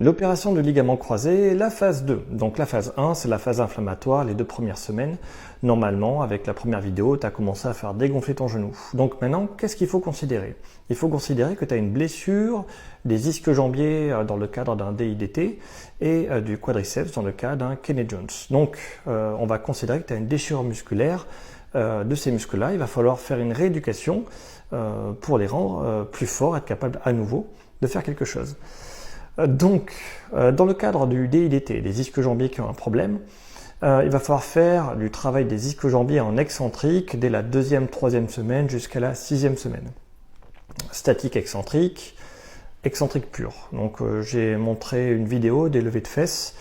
L'opération de ligament croisé, la phase 2. Donc la phase 1, c'est la phase inflammatoire, les 2 premières semaines. Normalement, avec la première vidéo, tu as commencé à faire dégonfler ton genou. Donc maintenant, qu'est-ce qu'il faut considérer? Il faut considérer que tu as une blessure des ischio-jambiers dans le cadre d'un DIDT et du quadriceps dans le cas d'un Kenney Jones. Donc on va considérer que tu as une déchirure musculaire de ces muscles-là. Il va falloir faire une rééducation pour les rendre plus forts, être capable à nouveau de faire quelque chose. Donc, dans le cadre du DIDT, des ischio-jambiers qui ont un problème, il va falloir faire du travail des ischio-jambiers en excentrique dès la 2e, 3e semaine jusqu'à la 6e semaine. Statique excentrique, excentrique pur. Donc j'ai montré une vidéo des levées de fesses,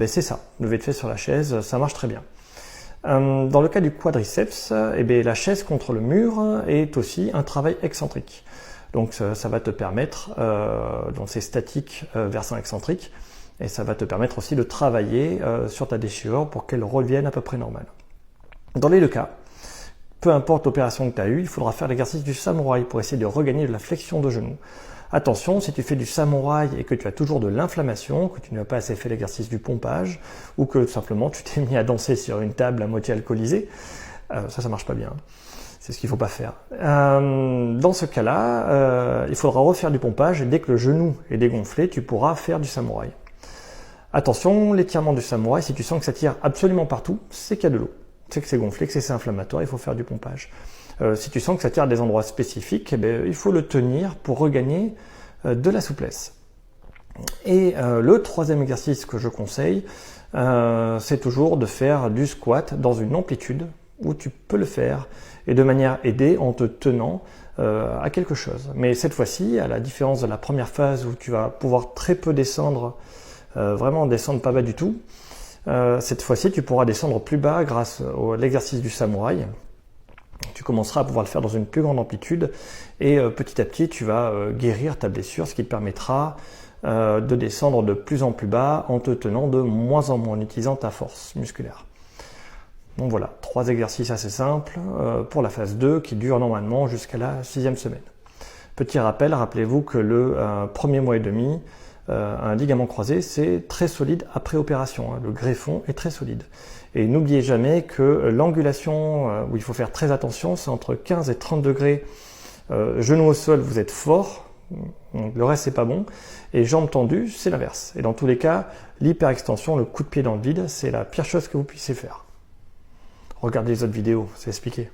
c'est ça, levée de fesses sur la chaise, ça marche très bien. Dans le cas du quadriceps, la chaise contre le mur est aussi un travail excentrique. Donc ça va te permettre, donc c'est statique versant excentrique, et ça va te permettre aussi de travailler sur ta déchirure pour qu'elle revienne à peu près normale. Dans les deux cas, peu importe l'opération que tu as eue, il faudra faire l'exercice du samouraï pour essayer de regagner de la flexion de genou. Attention, si tu fais du samouraï et que tu as toujours de l'inflammation, que tu n'as pas assez fait l'exercice du pompage, ou que tout simplement tu t'es mis à danser sur une table à moitié alcoolisée, ça marche pas bien. C'est ce qu'il ne faut pas faire. Dans ce cas-là, il faudra refaire du pompage et dès que le genou est dégonflé, tu pourras faire du samouraï. Attention, l'étirement du samouraï, si tu sens que ça tire absolument partout, c'est qu'il y a de l'eau. C'est que c'est gonflé, que c'est inflammatoire, il faut faire du pompage. Si tu sens que ça tire à des endroits spécifiques, il faut le tenir pour regagner de la souplesse. Et le troisième exercice que je conseille, c'est toujours de faire du squat dans une amplitude où tu peux le faire et de manière aidée en te tenant à quelque chose. Mais cette fois-ci, à la différence de la première phase où tu vas pouvoir très peu descendre, vraiment descendre pas bas du tout, cette fois-ci tu pourras descendre plus bas grâce à l'exercice du samouraï. Tu commenceras à pouvoir le faire dans une plus grande amplitude et petit à petit tu vas guérir ta blessure, ce qui te permettra de descendre de plus en plus bas en te tenant de moins en moins en utilisant ta force musculaire. Donc voilà, 3 exercices assez simples pour la phase 2 qui dure normalement jusqu'à la 6e semaine. Petit rappel, rappelez-vous que le premier mois et demi, un ligament croisé, c'est très solide après opération. Le greffon est très solide. Et n'oubliez jamais que l'angulation où il faut faire très attention, c'est entre 15 et 30 degrés. Genou au sol, vous êtes fort, donc le reste c'est pas bon. Et jambes tendues, c'est l'inverse. Et dans tous les cas, l'hyperextension, le coup de pied dans le vide, c'est la pire chose que vous puissiez faire. Regardez les autres vidéos, c'est expliqué.